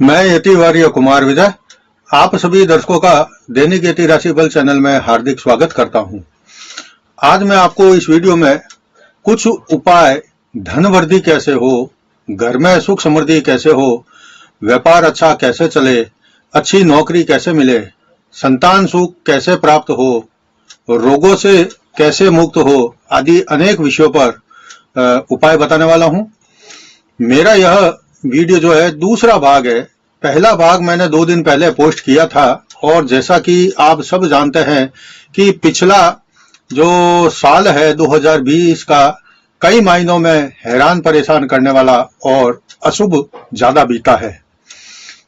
मैं यतिवर्य कुमार विजय आप सभी दर्शकों का दैनिक यति राशि बल चैनल में हार्दिक स्वागत करता हूं। आज मैं आपको इस वीडियो में कुछ उपाय धन वृद्धि कैसे हो, घर में सुख समृद्धि कैसे हो, व्यापार अच्छा कैसे चले, अच्छी नौकरी कैसे मिले, संतान सुख कैसे प्राप्त हो, रोगों से कैसे मुक्त हो आदि अनेक विषयों पर उपाय बताने वाला हूं। मेरा यह वीडियो जो है दूसरा भाग है। पहला भाग मैंने 2 दिन पहले पोस्ट किया था और जैसा कि आप सब जानते हैं कि पिछला जो साल है 2020 का कई मायनों में हैरान परेशान करने वाला और अशुभ ज्यादा बीता है।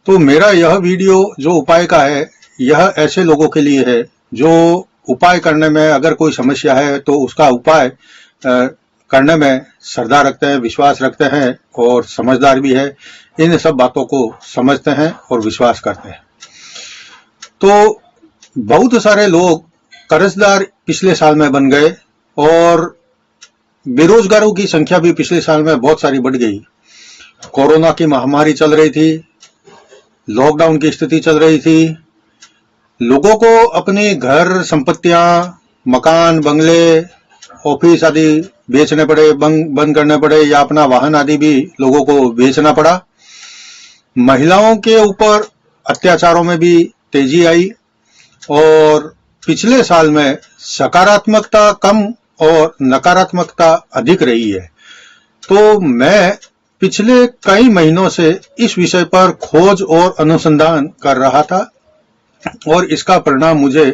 तो मेरा यह वीडियो जो उपाय का है यह ऐसे लोगों के लिए है जो उपाय करने में अगर कोई समस्या है तो उसका उपाय करने में श्रद्धा रखते हैं, विश्वास रखते हैं और समझदार भी है। इन सब बातों को समझते हैं और विश्वास करते हैं। तो बहुत सारे लोग कर्जदार पिछले साल में बन गए और बेरोजगारों की संख्या भी पिछले साल में बहुत सारी बढ़ गई। कोरोना की महामारी चल रही थी, लॉकडाउन की स्थिति चल रही थी, लोगों को अपनी घर संपत्तियां, मकान, बंगले, ऑफिस आदि बेचने पड़े, बंद करने पड़े या अपना वाहन आदि भी लोगों को बेचना पड़ा। महिलाओं के ऊपर अत्याचारों में भी तेजी आई और पिछले साल में सकारात्मकता कम और नकारात्मकता अधिक रही है। तो मैं पिछले कई महीनों से इस विषय पर खोज और अनुसंधान कर रहा था और इसका परिणाम मुझे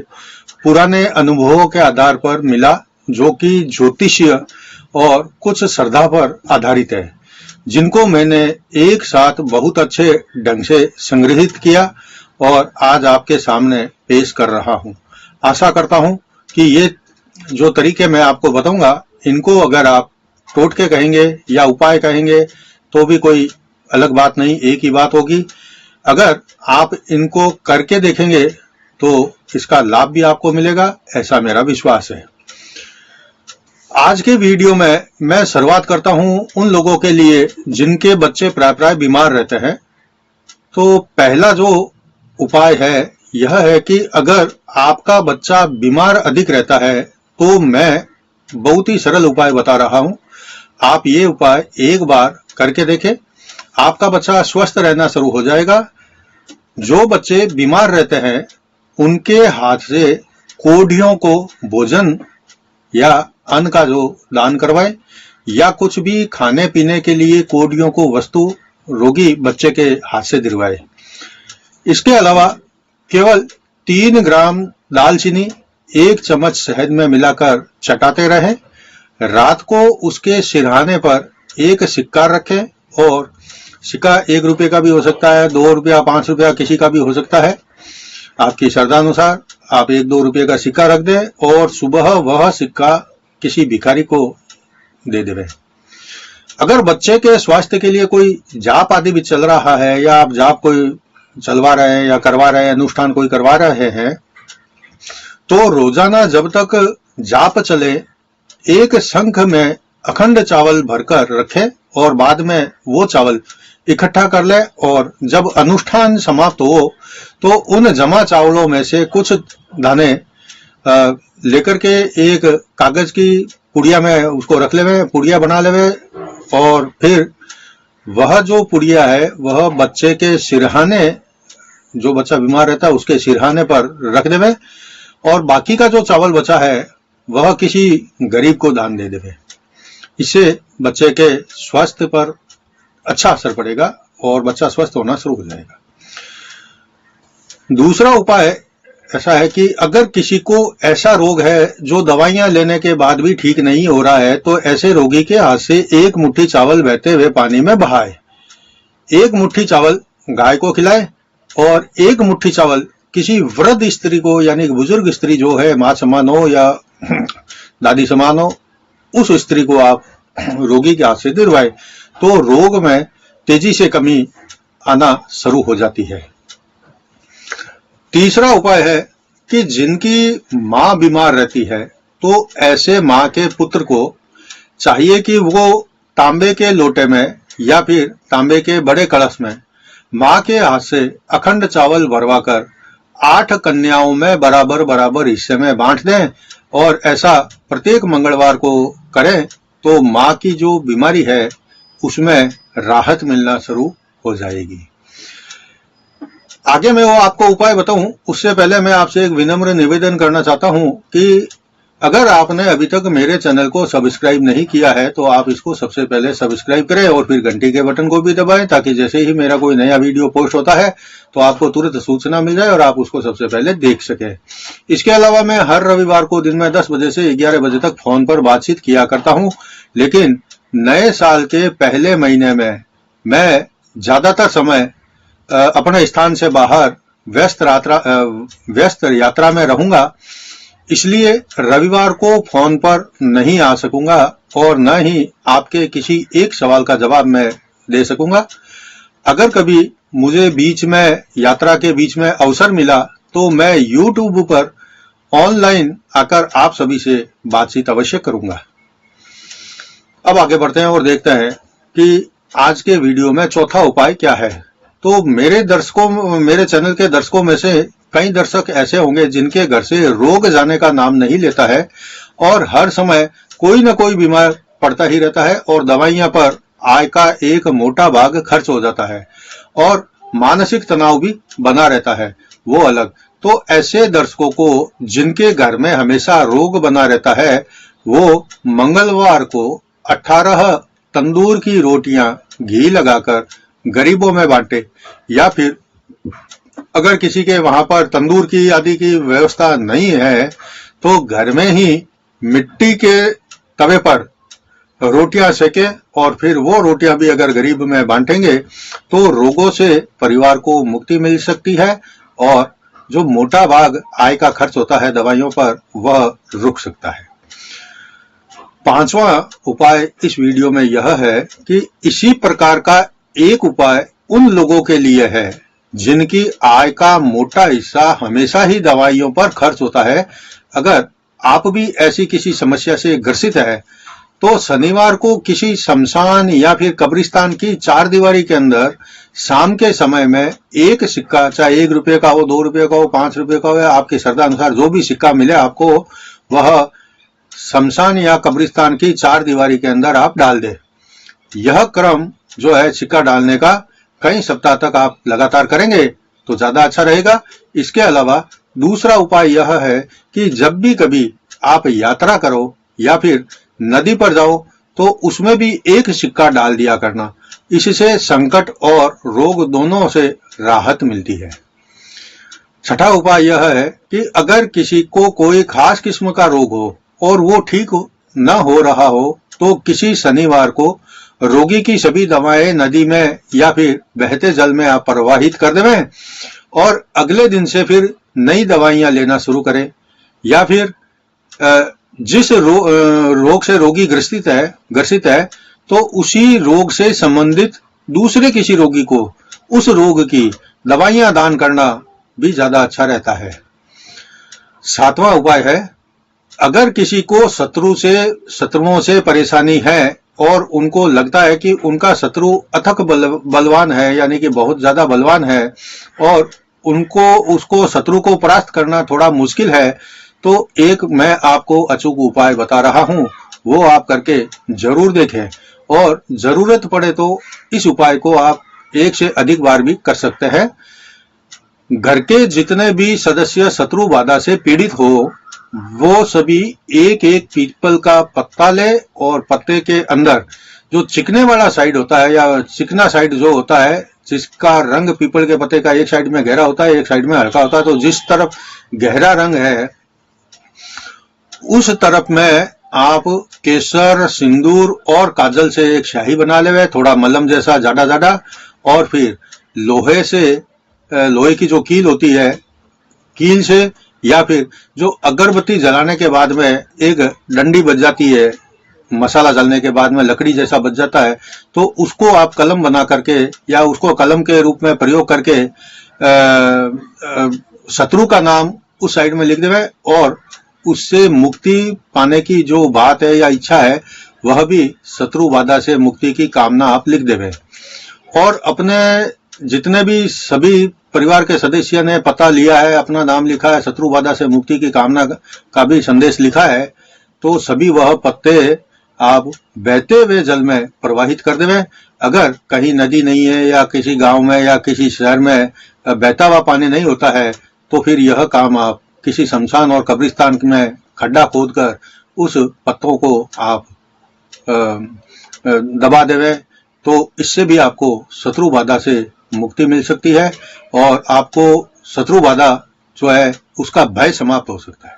पुराने अनुभवों के आधार पर मिला जो कि ज्योतिषीय और कुछ श्रद्धा पर आधारित है, जिनको मैंने एक साथ बहुत अच्छे ढंग से संग्रहित किया और आज आपके सामने पेश कर रहा हूं। आशा करता हूं कि ये जो तरीके मैं आपको बताऊंगा इनको अगर आप टोटके कहेंगे या उपाय कहेंगे तो भी कोई अलग बात नहीं, एक ही बात होगी। अगर आप इनको करके देखेंगे तो इसका लाभ भी आपको मिलेगा, ऐसा मेरा विश्वास है। आज के वीडियो में मैं शुरुआत करता हूं उन लोगों के लिए जिनके बच्चे प्राय बीमार रहते हैं। तो पहला जो उपाय है यह है कि अगर आपका बच्चा बीमार अधिक रहता है तो मैं बहुत ही सरल उपाय बता रहा हूं। आप ये उपाय एक बार करके देखें, आपका बच्चा स्वस्थ रहना शुरू हो जाएगा। जो बच्चे बीमार रहते हैं उनके हाथ से कोढ़ियों को भोजन या अन्न का जो दान करवाए या कुछ भी खाने पीने के लिए कोढ़ियों को वस्तु रोगी बच्चे के हाथ से दिलवाए। इसके अलावा केवल 3 ग्राम दालचीनी 1 चम्मच शहद में मिलाकर चटाते रहें। रात को उसके सिरहाने पर एक सिक्का रखें और सिक्का 1 रुपये का भी हो सकता है, 2 रुपया, 5 रुपया किसी का भी हो सकता है। आपकी श्रद्धा अनुसार आप 1-2 रुपये का सिक्का रख दें और सुबह वह सिक्का किसी भिखारी को दे देवें। अगर बच्चे के स्वास्थ्य के लिए कोई जाप आदि भी चल रहा है या आप जाप कोई चलवा रहे हैं या करवा रहे हैं, अनुष्ठान कोई करवा रहे हैं, तो रोजाना जब तक जाप चले एक शंख में अखंड चावल भरकर रखें और बाद में वो चावल इकट्ठा कर ले और जब अनुष्ठान समाप्त हो तो उन जमा चावलों में से कुछ दाने लेकर के एक कागज की पुड़िया में उसको रख लेवे, पुड़िया बना लेवे और फिर वह जो पुड़िया है वह बच्चे के सिरहाने, जो बच्चा बीमार रहता है उसके सिरहाने पर रख देवे और बाकी का जो चावल बचा है वह किसी गरीब को दान दे देवे। इससे बच्चे के स्वास्थ्य पर अच्छा असर पड़ेगा और बच्चा स्वस्थ होना शुरू हो जाएगा। दूसरा उपाय ऐसा है कि अगर किसी को ऐसा रोग है जो दवाइयां लेने के बाद भी ठीक नहीं हो रहा है तो ऐसे रोगी के हाथ से 1 मुट्ठी चावल बहते हुए पानी में बहाए। 1 मुट्ठी चावल गाय को खिलाए और 1 मुट्ठी चावल किसी वृद्ध स्त्री को, यानी बुजुर्ग स्त्री जो है, माँ समान हो या दादी समान हो, उस स्त्री को आप रोगी के हाथ से दिलवाए तो रोग में तेजी से कमी आना शुरू हो जाती है। तीसरा उपाय है कि जिनकी मां बीमार रहती है तो ऐसे मां के पुत्र को चाहिए कि वो तांबे के लोटे में या फिर तांबे के बड़े कलश में माँ के हाथ से अखंड चावल भरवाकर 8 कन्याओं में बराबर बराबर हिस्से में बांट दें और ऐसा प्रत्येक मंगलवार को करें तो माँ की जो बीमारी है उसमें राहत मिलना शुरू हो जाएगी। आगे मैं वो आपको उपाय बताऊं उससे पहले मैं आपसे एक विनम्र निवेदन करना चाहता हूं कि अगर आपने अभी तक मेरे चैनल को सब्सक्राइब नहीं किया है तो आप इसको सबसे पहले सब्सक्राइब करें और फिर घंटी के बटन को भी दबाएं ताकि जैसे ही मेरा कोई नया वीडियो पोस्ट होता है तो आपको तुरंत सूचना मिल जाए और आप उसको सबसे पहले देख सकें। इसके अलावा मैं हर रविवार को दिन में 10 बजे से 11 बजे तक फोन पर बातचीत किया करता हूं, लेकिन नए साल के पहले महीने में मैं ज्यादातर समय अपने स्थान से बाहर व्यस्त यात्रा में रहूंगा, इसलिए रविवार को फोन पर नहीं आ सकूंगा और न ही आपके किसी एक सवाल का जवाब मैं दे सकूंगा। अगर कभी मुझे बीच में यात्रा के बीच में अवसर मिला तो मैं YouTube पर ऑनलाइन आकर आप सभी से बातचीत अवश्य करूंगा। अब आगे बढ़ते हैं और देखते हैं कि आज के वीडियो में चौथा उपाय क्या है। तो मेरे चैनल के दर्शकों में से कई दर्शक ऐसे होंगे जिनके घर से रोग जाने का नाम नहीं लेता है और हर समय कोई न कोई बीमार पड़ता ही रहता है और दवाइयां पर आय का एक मोटा भाग खर्च हो जाता है और मानसिक तनाव भी बना रहता है, वो अलग। तो ऐसे दर्शकों को जिनके घर में हमेशा रोग बना रहता है वो मंगलवार को 18 तंदूर की रोटियां घी लगाकर गरीबों में बांटे, या फिर अगर किसी के वहां पर तंदूर की आदि की व्यवस्था नहीं है तो घर में ही मिट्टी के तवे पर रोटियां सेके और फिर वो रोटियां भी अगर गरीब में बांटेंगे तो रोगों से परिवार को मुक्ति मिल सकती है और जो मोटा भाग आय का खर्च होता है दवाइयों पर वह रुक सकता है। पांचवा उपाय इस वीडियो में यह है कि इसी प्रकार का एक उपाय उन लोगों के लिए है जिनकी आय का मोटा हिस्सा हमेशा ही दवाइयों पर खर्च होता है। अगर आप भी ऐसी किसी समस्या से ग्रसित है तो शनिवार को किसी शमशान या फिर कब्रिस्तान की चारदीवारी के अंदर शाम के समय में एक सिक्का, चाहे 1 रुपये का हो, 2 रुपये का हो, 5 रुपये का हो, आपकी श्रद्धा अनुसार जो भी सिक्का मिले आपको, वह शमशान या कब्रिस्तान की चारदीवारी के अंदर आप डाल दे। यह क्रम जो है सिक्का डालने का कई सप्ताह तक आप लगातार करेंगे तो ज्यादा अच्छा रहेगा। इसके अलावा दूसरा उपाय यह है कि जब भी कभी आप यात्रा करो या फिर नदी पर जाओ तो उसमें भी एक सिक्का डाल दिया करना, इससे संकट और रोग दोनों से राहत मिलती है। छठा उपाय यह है कि अगर किसी को कोई खास किस्म का रोग हो और वो ठीक न हो रहा हो तो किसी शनिवार को रोगी की सभी दवाएं नदी में या फिर बहते जल में आप प्रवाहित कर देवें और अगले दिन से फिर नई दवाइयां लेना शुरू करें, या फिर जिस रोग से रोगी ग्रसित है तो उसी रोग से संबंधित दूसरे किसी रोगी को उस रोग की दवाइयां दान करना भी ज्यादा अच्छा रहता है। 7वां उपाय है, अगर किसी को शत्रुओं से परेशानी है और उनको लगता है कि उनका शत्रु अथक बलवान है, यानी कि बहुत ज्यादा बलवान है और उसको शत्रु को परास्त करना थोड़ा मुश्किल है, तो एक मैं आपको अचूक उपाय बता रहा हूं, वो आप करके जरूर देखें और जरूरत पड़े तो इस उपाय को आप 1 से अधिक बार भी कर सकते हैं। घर के जितने भी सदस्य शत्रु बाधा से पीड़ित हो वो सभी एक एक पीपल का पत्ता ले और पत्ते के अंदर जो चिकने वाला साइड होता है या चिकना साइड जो होता है, जिसका रंग पीपल के पत्ते का एक साइड में गहरा होता है एक साइड में हल्का होता है, तो जिस तरफ गहरा रंग है उस तरफ में आप केसर, सिंदूर और काजल से एक शाही बना ले, थोड़ा मलम जैसा जाडा जाडा, और फिर लोहे की जो कील होती है, कील से या फिर जो अगरबत्ती जलाने के बाद में एक डंडी बच जाती है, मसाला जलने के बाद में लकड़ी जैसा बच जाता है, तो उसको आप कलम बना करके या उसको कलम के रूप में प्रयोग करके शत्रु का नाम उस साइड में लिख देवे और उससे मुक्ति पाने की जो बात है या इच्छा है वह भी शत्रु बाधा से मुक्ति की कामना आप लिख देवे। और अपने जितने भी सभी परिवार के सदस्य ने पता लिया है, अपना नाम लिखा है, शत्रु बाधा से मुक्ति की कामना का भी संदेश लिखा है, तो सभी वह पत्ते आप बहते हुए जल में प्रवाहित कर देवें। अगर कहीं नदी नहीं है या किसी गांव में या किसी शहर में बहता हुआ पानी नहीं होता है, तो फिर यह काम आप किसी शमशान और कब्रिस्तान में खड्डा खोदकर उस पत्तों को आप दबा देवे, तो इससे भी आपको शत्रु बाधा से मुक्ति मिल सकती है और आपको शत्रु बाधा जो है उसका भय समाप्त हो सकता है।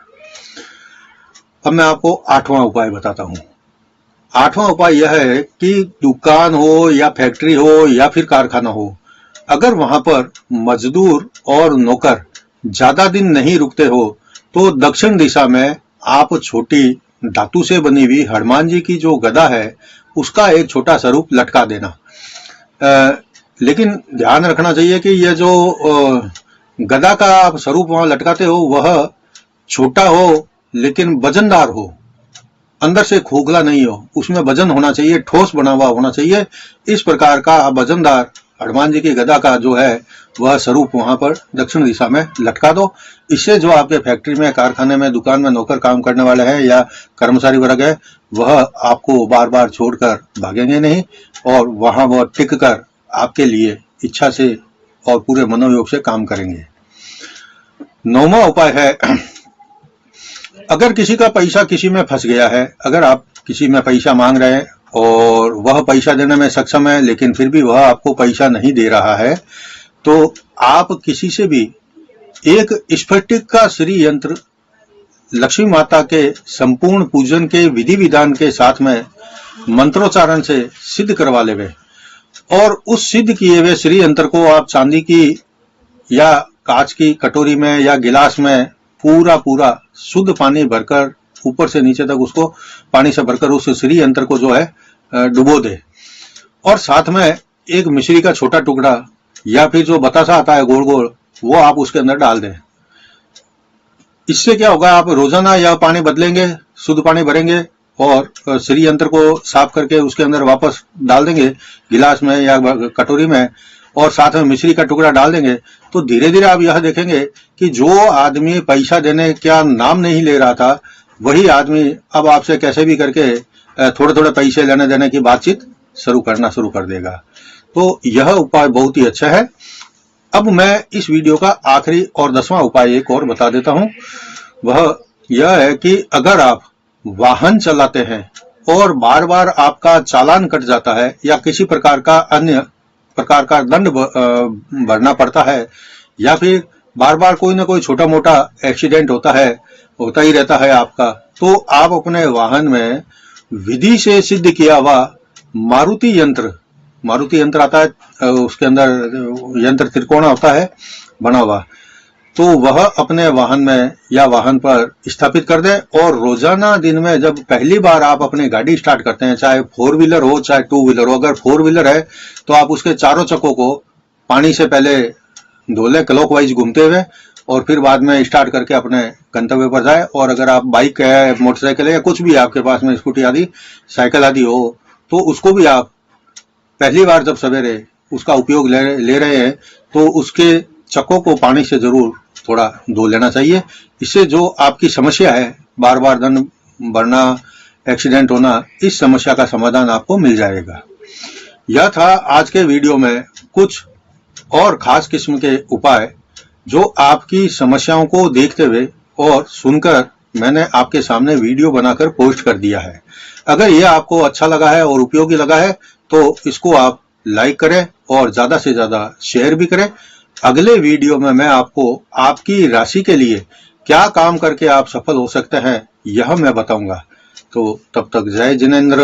अब मैं आपको 8वां उपाय बताता हूं। 8वां उपाय यह है कि दुकान हो या फैक्ट्री हो या फिर कारखाना हो, अगर वहां पर मजदूर और नौकर ज्यादा दिन नहीं रुकते हो, तो दक्षिण दिशा में आप छोटी धातु से बनी हुई हनुमान जी की जो गदा है उसका एक छोटा स्वरूप लटका देना। लेकिन ध्यान रखना चाहिए कि यह जो गदा का आप स्वरूप वहां लटकाते हो वह छोटा हो लेकिन वजनदार हो, अंदर से खोखला नहीं हो, उसमें वजन होना चाहिए, ठोस बना हुआ होना चाहिए। इस प्रकार का वजनदार हनुमान जी की गदा का जो है वह स्वरूप वहां पर दक्षिण दिशा में लटका दो। इससे जो आपके फैक्ट्री में, कारखाने में, दुकान में नौकर काम करने वाले हैं या कर्मचारी वर्ग है, वह आपको बार बार छोड़कर भागेंगे नहीं और वहां वह टिक कर आपके लिए इच्छा से और पूरे मनोयोग से काम करेंगे। 9वां उपाय है, अगर किसी का पैसा किसी में फंस गया है, अगर आप किसी में पैसा मांग रहे हैं और वह पैसा देने में सक्षम है लेकिन फिर भी वह आपको पैसा नहीं दे रहा है, तो आप किसी से भी एक स्फटिक का श्री यंत्र लक्ष्मी माता के संपूर्ण पूजन के विधि विधान के साथ में मंत्रोच्चारण से सिद्ध करवा लेवे और उस सिद्ध किए हुए श्री यंत्र को आप चांदी की या कांच की कटोरी में या गिलास में पूरा शुद्ध पानी भरकर ऊपर से नीचे तक उसको पानी से भरकर उस श्री यंत्र को जो है डुबो दे और साथ में एक मिश्री का छोटा टुकड़ा या फिर जो बतासा आता है गोल गोल, वो आप उसके अंदर डाल दें। इससे क्या होगा, आप रोजाना यह पानी बदलेंगे, शुद्ध पानी भरेंगे और श्री यंत्र को साफ करके उसके अंदर वापस डाल देंगे गिलास में या कटोरी में और साथ में मिश्री का टुकड़ा डाल देंगे, तो धीरे धीरे आप यह देखेंगे कि जो आदमी पैसा देने का नाम नहीं ले रहा था, वही आदमी अब आपसे कैसे भी करके थोड़े थोड़े पैसे लेने देने की बातचीत शुरू कर देगा। तो यह उपाय बहुत ही अच्छा है। अब मैं इस वीडियो का आखिरी और 10वां उपाय एक और बता देता हूं। वह यह है कि अगर आप वाहन चलाते हैं और बार बार आपका चालान कट जाता है या किसी प्रकार का अन्य प्रकार का दंड भरना पड़ता है या फिर बार बार कोई ना कोई छोटा मोटा एक्सीडेंट होता ही रहता है आपका, तो आप अपने वाहन में विधि से सिद्ध किया हुआ मारुति यंत्र आता है, उसके अंदर यंत्र त्रिकोण होता है बना हुआ, तो वह अपने वाहन में या वाहन पर स्थापित कर दें और रोजाना दिन में जब पहली बार आप अपनी गाड़ी स्टार्ट करते हैं, चाहे 4 व्हीलर हो चाहे 2 व्हीलर हो, अगर 4 व्हीलर है तो आप उसके चारों चक्कों को पानी से पहले धो लें क्लॉकवाइज घूमते हुए और फिर बाद में स्टार्ट करके अपने गंतव्य पर जाए। और अगर आप बाइक है, मोटरसाइकिल है या कुछ भी आपके पास में स्कूटी आदि साइकिल आदि हो, तो उसको भी आप पहली बार जब सवेरे उसका उपयोग ले रहे हैं तो उसके चक्कों को पानी से जरूर थोड़ा धो लेना चाहिए। इससे जो आपकी समस्या है बार बार दंड भरना, एक्सीडेंट होना, इस समस्या का समाधान आपको मिल जाएगा। यह था आज के वीडियो में कुछ और खास किस्म के उपाय जो आपकी समस्याओं को देखते हुए और सुनकर मैंने आपके सामने वीडियो बनाकर पोस्ट कर दिया है। अगर यह आपको अच्छा लगा है और उपयोगी लगा है तो इसको आप लाइक करें और ज्यादा से ज्यादा शेयर भी करें। अगले वीडियो में मैं आपको आपकी राशि के लिए क्या काम करके आप सफल हो सकते हैं यह मैं बताऊंगा। तो तब तक जय जिनेंद्र।